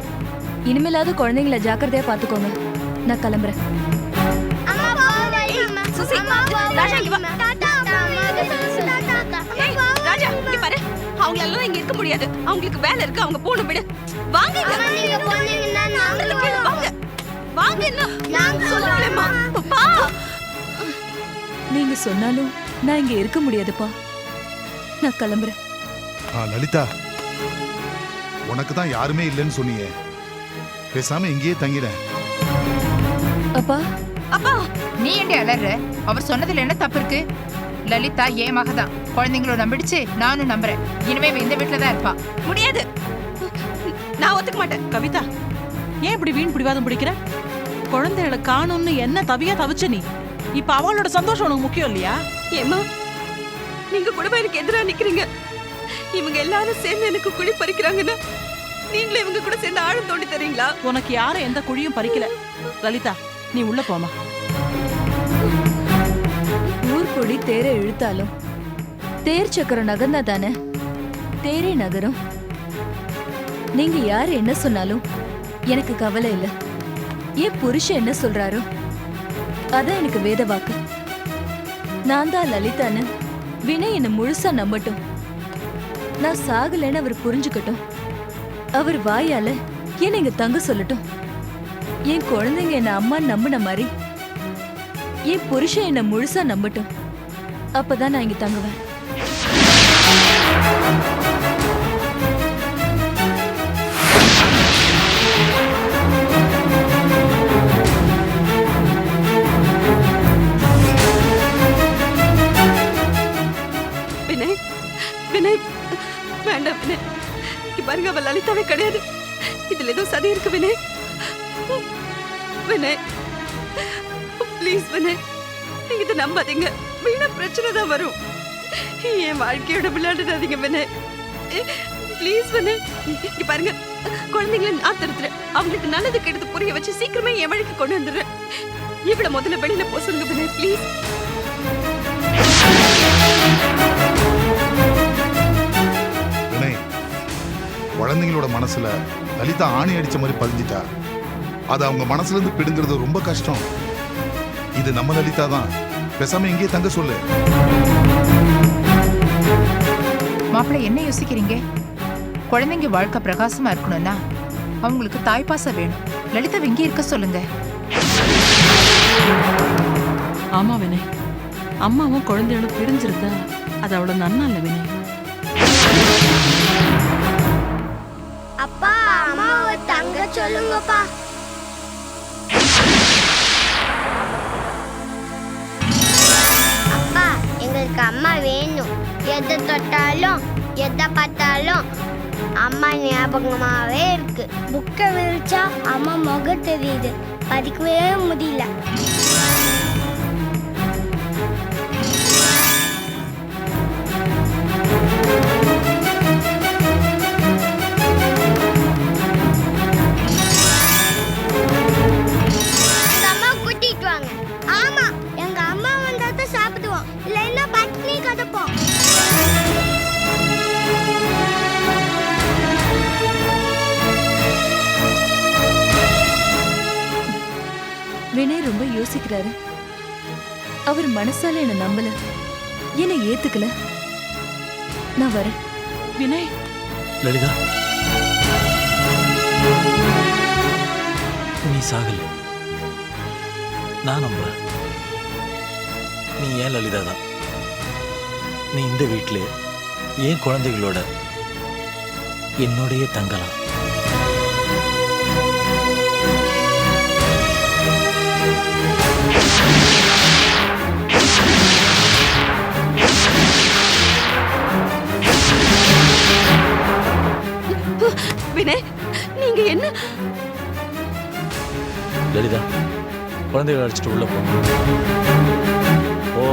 இனிமேலாவது குழந்தைங்களை ஜாக்கிரதையா பாத்துக்கோங்க. நான் கிளம்புறேன். சுசி, ராஜா இங்க வா. ஏய், ராஜா இங்க பாரு. அவங்க எல்லாம் இங்க இருக்க முடியாது. அவங்களுக்கு வேலை இருக்கு, அவங்க போணும். விடு. வாங்க இங்க. வாங்க. வாங்க என்ன? நான் சொல்றேன்மா. பா. நீங்க சொன்னாலும் நான் இங்க இருக்க முடியாதுப்பா. நான் கிளம்புறேன். லலிதா, உனக்கு தான் யாருமே இல்லைன்னு சொன்னியே, பேசாம இங்கேயே தங்கிடேன். அப்பா, அப்பா, நீ ஏண்டி அலற? அவர் சொன்னதுல என்ன தப்பு இருக்கு? லலிதா ஏன் மகதான். குழந்தைங்கள நம்பிடுச்சு, நானும் நம்புறேன். இனிமே இவ இந்த வீட்டுல தான் இருப்பா. முடியாது. நான் ஒத்துக்க மாட்டேன். கவிதா, ஏன் இப்படி வீண் பிடிவாதம் பிடிக்கிற? குழந்தைகளை காணும்னு என்ன தவியா தவிச்ச நீ? இப்ப அவளோட சந்தோஷம் உனக்கு முக்கியம் இல்லையா? ஏம்மா, நீங்க கூட எனக்கு எதிரா நிக்கிறீங்க. இவங்க எல்லாரும் சேர்ந்து எனக்கு குழி பறிக்கிறாங்கன்னா நீங்களே இவங்க கூட சேர்ந்து ஆழம் தோண்டி தரீங்களா? உனக்கு யாரும் எந்த குழியும் பறிக்கல. லலிதா, நீ உள்ள போமா. ஊர்கொடி தேரை இழுத்தாலும் தேர் சக்கரம் நகர்ந்தா தானே தேரே நகரும். நீங்க யாரு என்ன சொன்னாலும் எனக்கு கவலை இல்ல. என் புருஷன் என்ன சொல்றாரோ அதான் எனக்கு வேத வாக்கு. நான் தான் லலிதான்னு வினய் என்ன முழுசா நம்பட்டும். நான் சாகலைன்னு அவர் புரிஞ்சுக்கட்டும். அவர் வாயால என்ன இங்க தங்க சொல்லட்டும். என் குழந்தைங்க என்ன அம்மா நம்பின மாதிரி என் புருஷன் என்ன முழுசா நம்பட்டும். அப்பதான் நான் இங்க தங்குவேன். வினய், வினய், வேண்டாம் வினய். இங்க பாருங்க, அவ லலிதாவே கிடையாது. இதுல ஏதோ சதி இருக்கு வினய். வினய், ப்ளீஸ் வினய், நீங்க இதை நம்பாதீங்க. வீணா பிரச்சனை தான் வரும். என் வாழ்க்கையோட விளையாடுறாதீங்க வினய். ப்ளீஸ் வினய். இங்க பாருங்க, குழந்தைங்களை நான் தடுத்துறேன். அவங்களுக்கு நல்லது கெடுத்து புரிய வச்சு சீக்கிரமே என் வழிக்கு கொண்டு வந்துடுறேன். இவள முதல்ல வெளியில போக சொல்லுங்க வினய் ப்ளீஸ். வினய், குழந்தைங்களோட மனசுல லலிதா ஆணி அடிச்ச மாதிரி பதிஞ்சிட்டா. அது அவங்க மனசுல இருந்து பிடுங்கிறது ரொம்ப கஷ்டம். இது நம்ம லலிதா தான். பேசாம இங்கேயே தங்க சொல்லு. மாப்பிள்ளை என்ன யோசிக்கிறீங்க? குழந்தைங்க வாழ்க்கை பிரகாசமா இருக்கணும்னா அவங்களுக்கு தாய்ப்பாசம் வேணும். லலிதா இங்கே இருக்க சொல்லுங்க. ஆமா வினய், அம்மாவும் குழந்தைகளும் பிரிஞ்சிருந்தா அது அவ்வளவு நன்னா இல்ல வினய். அப்பா அம்மாவை தங்க சொல்லுங்கப்பா. அப்பா எங்களுக்கு அம்மா வேணும். எதை தொட்டாலும் எதை பார்த்தாலும் அம்மா ஞாபகமாவே இருக்கு. புக்கை விரிச்சா அம்மா முகம் தெரியுது, படிக்கவே முடியல. எங்க அம்மா கூட்டிட்டு வாங்க. ஆமா, எங்க அம்மா வந்தா தான் சாப்பிடுவோம், இல்லைன்னா பட்னி கிடப்போம். வினய் ரொம்ப யோசிக்கிறாரு. அவர் மனசால என்ன நம்பல, என்ன ஏத்துக்கல. நான் வரேன். வினய், லலிதா, நீ சாகல, நான் நம்புறேன். நீ ஏன் லலிதா தான். நீ இந்த வீட்டில் ஏன் குழந்தைகளோட என்னோடையே தங்கலாம். வினய், நீங்க என்ன? லலிதா, குழந்தைகளை அழைச்சிட்டு உள்ள போ. ஓ,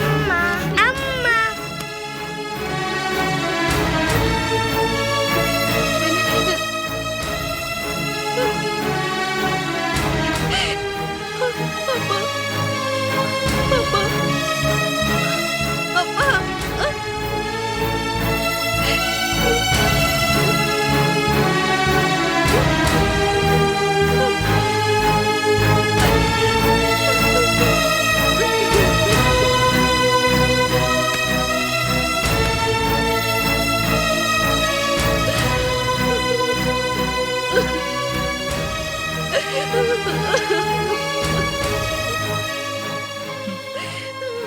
அம்மா அம்மா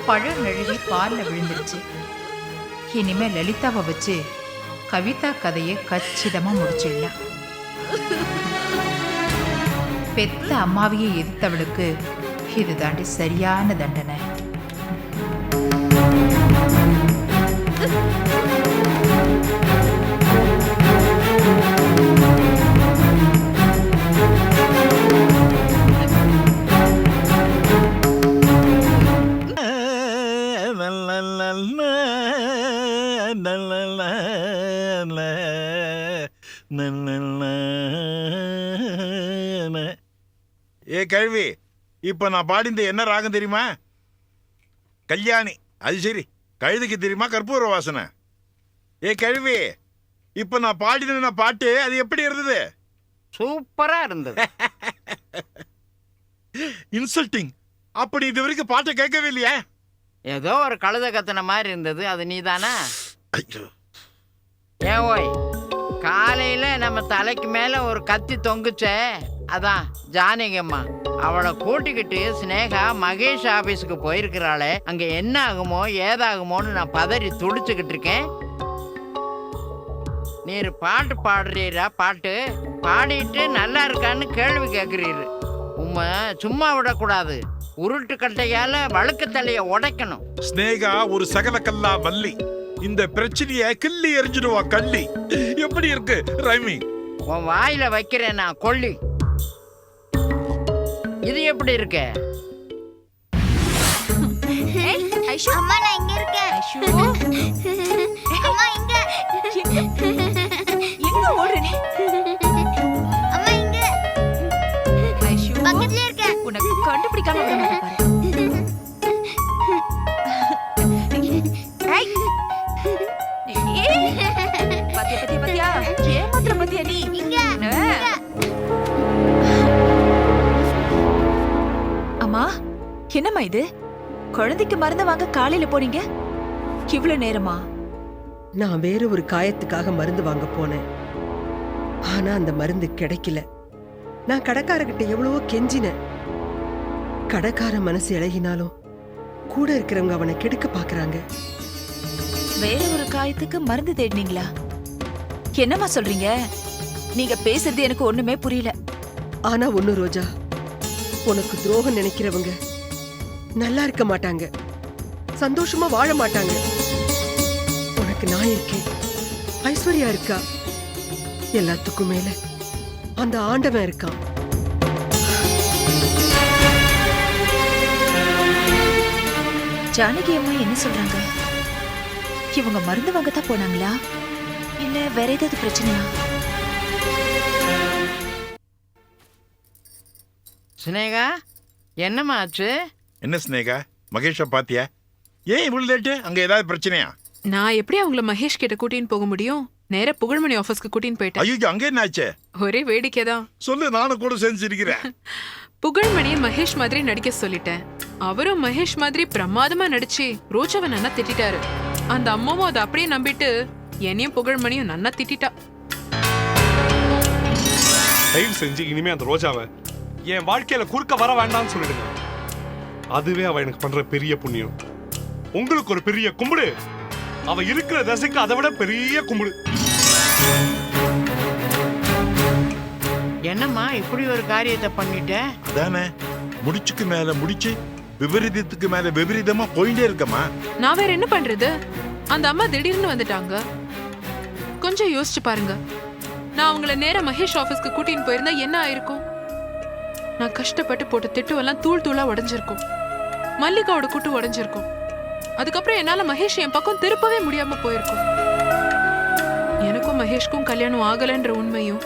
பழம் நழுவி பால்ல விழுந்துருச்சு. இனிமே லலிதாவை வச்சு கவிதா கதையை கச்சிதமா முடிச்சிடலாம். பெத்த அம்மாவையே எதிர்த்தவளுக்கு இதுதாண்டி சரியான தண்டனை. ஏ கல்வி, இப்ப நான் பாடிந்த என்ன ராகம் தெரியுமா? கல்யாணி. அது சரி, கழுதுக்கு தெரியுமா கற்பூர வாசனை? ஏ கல்வி, இப்ப நான் பாடின பாட்டு அது எப்படி இருந்தது? சூப்பரா இருந்தது. இன்சல்ட்டிங். அப்படி இது வரைக்கும் பாட்டை கேட்கவே இல்லையா? ஏதோ ஒரு கழுத கத்துன மாதிரி இருந்தது. அது நீதானா? ஏன் ஓய், காலையில நம்ம தலைக்கு மேல ஒரு கத்தி தொங்குச்சே, அதான் ஜானகியம்மா. அவளை கூட்டிக்கிட்டு ஸ்னேகா மகேஷ் ஆபீஸுக்கு போயிருக்கிறாளே, அங்க என்ன ஆகுமோ ஏதாகுமோன்னு நான் பதறி துடிச்சுக்கிட்டு இருக்கேன். நீர் பாட்டு பாடுறீரா? பாட்டு பாடிட்டு நல்லா இருக்கான்னு கேள்வி கேட்குறீரு. உண்மை சும்மா விடக்கூடாது. உருட்டு கட்டையால வழுக்கு தலைய உடைக்கணும். ஸ்னேகா ஒரு சகல கல்லா வள்ளி. இந்த பிரச்சனைய கிள்ளி எரிஞ்சிடுவா கள்ளி. எப்படி இருக்கு ரைமிங்? உன் வாயில வைக்கிறேன் நான் கொல்லி. இது எப்படி இருக்கு? அம்மா நான் இங்க இருக்கேன். அம்மா இங்க. எங்க ஓடுற நீ? அம்மா இங்க. ஐஷு பக்கத்துல இருக்க. உனக்கு கண்டுபிடிக்காம விட மாட்டேன் பாரு. ஏய். ஏய். பாத்தியா ஏமாத்திர பாத்தியா நீ இங்க. அம்மா என்னம்மா இது? குழந்தைக்கு மருந்து வாங்க காலையில போனீங்க, இவ்வளவு நேரமா? நான் வேற ஒரு காயத்துக்காக மருந்து வாங்க போனேன். ஆனா அந்த மருந்து கிடைக்கல. நான் கடைக்காரர்கிட்ட எவ்வளவோ கெஞ்சினேன். கடைக்கார மனசு இழகினாலும் கூட இருக்கிறவங்க அவனை கெடுக்க பாக்குறாங்க. வேற ஒரு காயத்துக்கு மருந்து தேடினீங்களா? என்னம்மா சொல்றீங்க? நீங்க பேசுறது எனக்கு ஒண்ணுமே புரியல. ஆனா ஒண்ணு ரோஜா, உனக்கு துரோகம் நினைக்கிறவங்க நல்லா இருக்க மாட்டாங்க, சந்தோஷமா வாழ மாட்டாங்க. உனக்கு நான் இருக்கேன், ஐஸ்வர்யா இருக்கா, எல்லாத்துக்கும் மேல அந்த ஆண்டவன் இருக்கான். ஜானகி அம்மா என்ன சொல்றாங்க? இவங்க மருந்து வாங்கத்தான் போனாங்களா இல்ல வேற ஏதாவது பிரச்சனையா? ஸ்னேகா, என்னம்மா ஆச்சு? என்ன ஸ்னேகா, மகேஷை பாத்தியா? ஏன் இவ்வளவு லேட்டு? அங்க ஏதாவது பிரச்சனையா? நான் எப்படி அவங்கள மகேஷ் கிட்ட கூட்டின்னு போக முடியும்? நேரா புகழ்மணி ஆபீஸ்க்கு கூட்டின்னு போயிட்டேன். ஐயோ, அங்க என்ன ஆச்சு? ஒரே வேடிக்கை தான். சொல்லு, நானும் கூட செஞ்சிருக்கிறேன். புகழ்மணியை மகேஷ் மாதிரி நடிக்க சொல்லிட்டேன். அவரும் மகேஷ் மாதிரி பிரமாதமா நடிச்சு ரோஜாவை நன்னா திட்டாரு. அந்த அம்மாவும் அதை அப்படியே நம்பிட்டு என்னையும் புகழ்மணியும் நன்னா திட்டா. தயவு செஞ்சு இனிமே அந்த ரோஜாவை என் வாழ்க்கையில குறுக்க வர வேண்டாம்னு சொல்லிடுங்க. அதுவே அவ எனக்கு பண்ற பெரிய புண்ணியம். உங்களுக்கு ஒரு பெரிய கும்பிடு, அவ இருக்கிற தசைக்கு அதை விட பெரிய கும்பிடு. என்னம்மா இப்படி ஒரு காரியத்தை பண்ணிட்ட? அதானே, முடிச்சுக்கு மேல முடிச்சு விபரீதத்துக்கு மேல விபரீதமா போயிட்டே இருக்கமா. நான் வேற என்ன பண்றது? அந்த அம்மா திடீர்னு வந்துட்டாங்க. கொஞ்சம் யோசிச்சு பாருங்க. நான் அவங்கள நேரா மகேஷ் ஆபீஸ்க்கு கூட்டின்னு போயிருந்தா என்ன ஆயிருக்கும்? நான் கஷ்டப்பட்டு போட்ட திட்டுவெல்லாம் தூள் தூளா உடைஞ்சிருக்கும். மல்லிகாவோட கூட்டு உடைஞ்சிருக்கும். அதுக்கப்புறம் என்னால மகேஷ் என் பக்கம் திருப்பவே முடியாம போயிருக்கும். எனக்கும் மகேஷ்க்கும் கல்யாணம் ஆகலன்ற உண்மையும்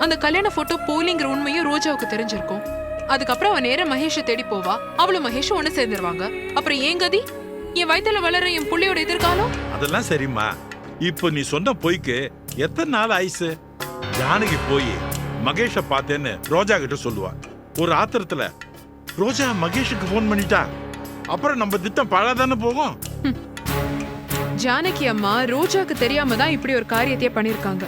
அந்த கல்யாண போட்டோ போலிங்கிற உண்மையும் ரோஜாவுக்கு தெரிஞ்சிருக்கும். அதுக்கப்புறம் அவ நேர மகேஷை தேடி போவா, அவளும் மகேஷும் ஒண்ணு சேர்ந்துருவாங்க. அப்புறம் ஏன் கதி? என் வயித்துல வளர என் புள்ளையோட எதிர்காலம்? அதெல்லாம் சரிம்மா. இப்போ நீ சொன்ன பொய்க்கு எத்தனை நாள் ஆயிசு? ஜானகி போய் மகேஷை பார்த்தேன்னு ரோஜா கிட்ட சொல்லுவா. ஒரு ஆத்திரத்துல ரோஜா மகேஷுக்கு போன் பண்ணிட்டா, அப்புறம் நம்ம திட்டம் பழதானே போகும். ஜானகி அம்மா ரோஜாக்கு தெரியாம தான் இப்படி ஒரு காரியத்தையே பண்ணிருக்காங்க.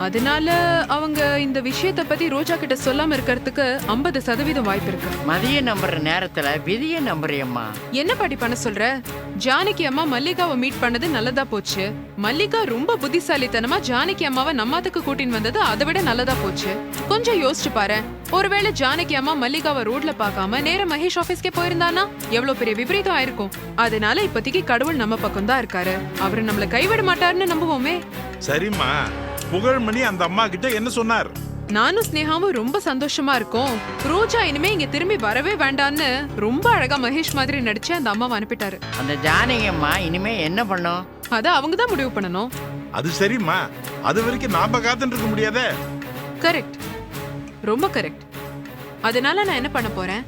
அதனால அவங்க இந்த விஷயத்தை பத்தி ரோஜா கிட்ட சொல்லாம இருக்கிறதுக்கு 50% வாய்ப்பு இருக்கு. மதிய நம்புற நேரத்துல விதிய நம்புறியம்மா. என்ன பாட்டி பண்ண சொல்ற? ஜானகி அம்மா மல்லிகாவை மீட் பண்ணது நல்லதா போச்சு. மல்லிகா ரொம்ப புத்திசாலித்தனமா ஜானகி அம்மாவை நம்மாத்துக்கு கூட்டின்னு வந்தது அதை விட நல்லதா போச்சு. கொஞ்சம் யோசிச்சு பாரு. ஒருவேளை ஜானகி அம்மா மல்லிகாவை ரோட்ல பார்க்காம நேர மகேஷ் ஆபீஸ்க்கே போயிருந்தானா எவ்வளவு பெரிய விபரீதம் ஆயிருக்கும். அதனால இப்போதைக்கு கடவுள் நம்ம பக்கம் தான் இருக்காரு. அவரு நம்மள கைவிட மாட்டாருன்னு நம்புவோமே. சரிம்மா, புகழ்மணி அந்த அம்மா கிட்ட என்ன சொன்னார்? நானும் ஸ்னேகாவும் ரொம்ப சந்தோஷமா இருக்கோம். ரோஜா இனிமே இங்க திரும்பி வரவே வேண்டான்னு ரொம்ப அழகா மகேஷ் மாதிரி நடிச்சு அந்த அம்மாவை அனுப்பிட்டாரு. அந்த ஜானகி அம்மா இனிமே என்ன பண்ணும்? அத அவங்க தான் முடிவு பண்ணணும். அது சரிம்மா, அது வரைக்கும் நாம காத்துட்டு இருக்க முடியாதே. கரெக்ட், ரொம்ப கரெக்ட். அதனால நான் என்ன பண்ண போறேன்,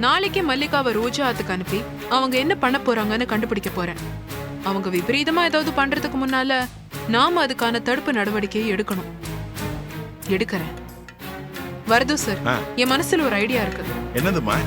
நாளைக்கே மல்லிகாவை ரோஜா ஆத்துக்கு அனுப்பி அவங்க என்ன பண்ண போறாங்கன்னு கண்டுபிடிக்க போறேன். அவங்க விபரீதமா ஏதாவது பண்றதுக்கு முன்னால நாம அதுக்கான தடுப்பு நடவடிக்கையை எடுக்கணும். எடுக்கிறேன். வரது சார், என் மனசுல ஒரு ஐடியா இருக்கு. என்னதுமா?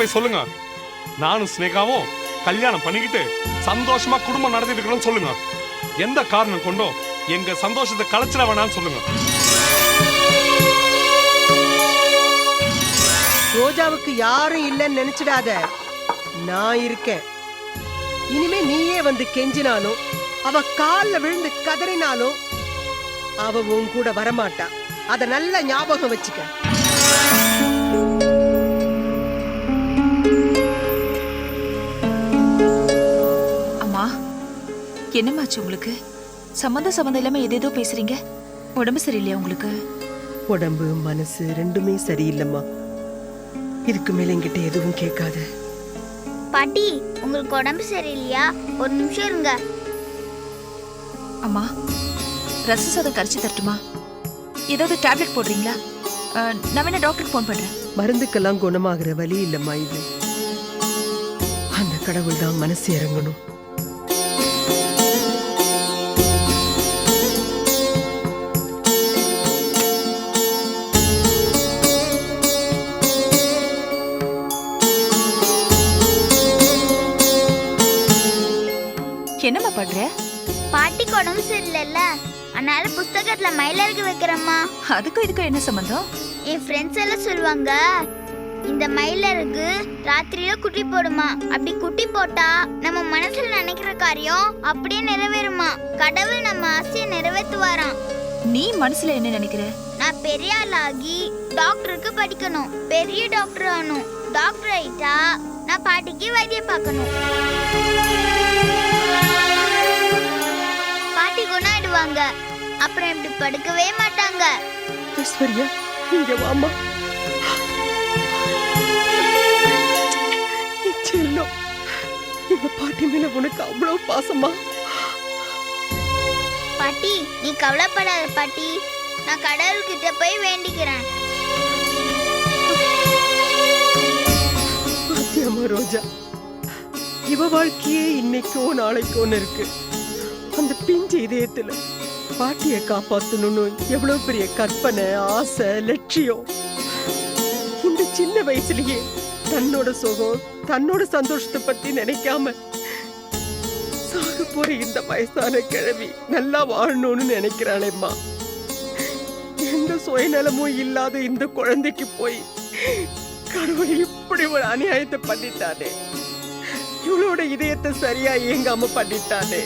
போய் சொல்லுங்க. நானும் ஸ்னேகாவும் கல்யாணம் பண்ணிக்கிட்டு சந்தோஷமா குடும்பம் நடத்திட்டு இருக்கிறோம்னு சொல்லுங்க. எந்த காரணம் கொண்டோ எங்க சந்தோஷத்தை கலைச்சிட வேணாம்னு சொல்லுங்க. ரோஜாவுக்கு யாரும் இல்லைன்னு நினைச்சிடாத, நான் இருக்கேன். இனிமே நீயே வந்து கெஞ்சினாலும் அவ கால்ல விழுந்து கதறினாலும் அவ உன் கூட வரமாட்டா. அத நல்ல ஞாபகம் வச்சுக்க. அம்மா, என்னமாச்சு உங்களுக்கு? சம்மந்தம் இல்லாம ஏதேதோ பேசுறீங்க. உடம்பு சரியில்லையா உங்களுக்கு? உடம்பு மனசு ரெண்டுமே சரியில்லைம்மா. இதுக்கு மேல என்கிட்ட எதுவும் கேட்காத. பாட்டி, உங்களுக்கு உடம்பு சரியில்லையா? ஒரு நிமிஷம் இருங்க. அம்மா, ரச சாதம் கரைச்சி தரட்டுமா? ஏதாவது டேப்லெட் போடுறீங்களா? நான் வேணா டாக்டருக்கு ஃபோன் பண்றேன். மருந்துக்கெல்லாம் குணமாகிற வழி இல்லம்மா இது. அந்த கடவுள் தான் மனசு இறங்கணும். என்னம்மா பண்ற? பாட்டிக்கு உடம்பு சரியில்லைல்ல, அதனால புஸ்தகத்துல மயிலருக்கு வைக்கிறேம்மா. அதுக்கும் இதுக்கும் என்ன சம்பந்தம்? என் ஃப்ரெண்ட்ஸ் எல்லாம் சொல்லுவாங்க, இந்த மயிலருக்கு ராத்திரியில குட்டி போடுமா. அப்படி குட்டி போட்டா நம்ம மனசுல நினைக்கிற காரியம் அப்படியே நிறைவேறுமா. கடவுள் நம்ம ஆசையை நிறைவேற்றுவாராம். நீ மனசுல என்ன நினைக்கிற? நான் பெரிய ஆளாகி டாக்டருக்கு படிக்கணும், பெரிய டாக்டர் ஆகணும். டாக்டர் ஆயிட்டா நான் பாட்டிக்கு வைத்தியம் பார்க்கணும். பாட்டி குணாயிடுவாங்க, அப்புறம் இப்படி படுக்கவே மாட்டாங்க. ஐஸ்வர்யா, இங்க வாமா. செல்லம், எங்க பாட்டி மேல உனக்கு அவ்வளவு பாசமா? பாட்டி, நீ கவலைப்படாத பாட்டி, நான் கடவுள்கிட்ட போய் வேண்டிக்கிறேன். பாத்தியம்மா ரோஜா, இவ வாழ்க்கையே இன்னைக்கோ நாளைக்கோன்னு இருக்கு. அந்த பிஞ்சு இதயத்துல பாட்டிய காப்பாத்தணும்னு எவ்வளவு பெரிய கற்பனை, ஆசை, லட்சியம். இந்த சின்ன வயசுலயே தன்னோட சுகம், தன்னோட சந்தோஷத்தை பத்தி நினைக்காம சாக போற இந்த வயசான கிழவி நல்லா வாழணும்னு நினைக்கிறாளேம்மா. எந்த சுயநலமும் இல்லாத இந்த குழந்தைக்கு போய் கடவுள் இப்படி ஒரு அநியாயத்தை பண்ணிட்டானே. இவளோட இதயத்தை சரியா இயங்காம பண்ணிட்டானே.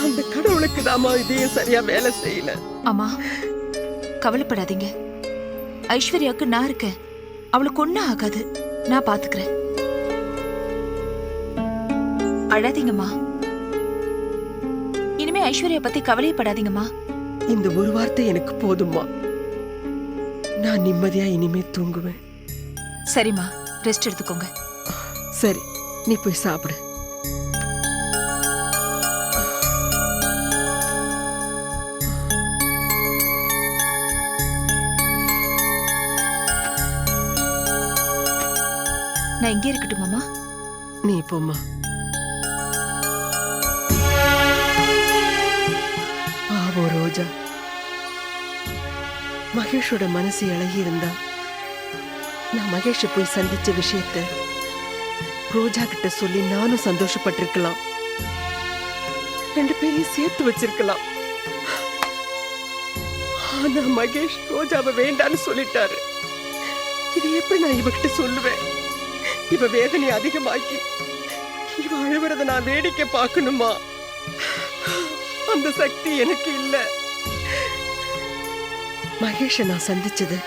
அந்த கடவுளுக்கு தாமா இதயம் சரியா வேலை செய்யல. அம்மா, கவலைப்படாதீங்க. ஐஸ்வர்யாவுக்கு நான் இருக்கேன். அவளுக்கு ஒண்ணும் ஆகாது. நான் பாத்துக்கிறேன். அழாதீங்கம்மா. இனிமே ஐஸ்வர்யா பத்தி கவலையப்படாதீங்கம்மா. இந்த ஒரு வார்த்தை எனக்கு போதும்மா. நான் நிம்மதியா இனிமே தூங்குவேன். சரிம்மா, ரெஸ்ட் எடுத்துக்கோங்க. சரி, நீ போய் சாப்பிடு. நான் இங்கே இருக்கட்டுமாமா? நீ போம்மா. பாவம் ரோஜா, மகேஷோட மனசு இழகி இருந்தா நான் மகேஷ போய் சந்திச்ச விஷயத்த ரோஜா கிட்ட சொல்லி நானும் சந்தோஷப்பட்டிருக்கலாம். 2 பேரையும் சேர்த்து வச்சிருக்கலாம். ஆனா மகேஷ் ரோஜாவை வேண்டான்னு சொல்லிட்டாரு. இது எப்படி நான் இவகிட்ட சொல்லுவேன்? இவ வேதனை அதிகமாக்கி இவ அழுவுறத நான் வேடிக்கை பார்க்கணுமா? அந்த சக்தி எனக்கு இல்ல. மகேஷ நான் சந்திச்சது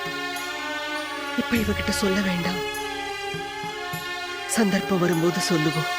இப்ப இவகிட்ட சொல்ல வேண்டாம். சந்தர்ப்பம் வரும்போது சொல்லுவோம்.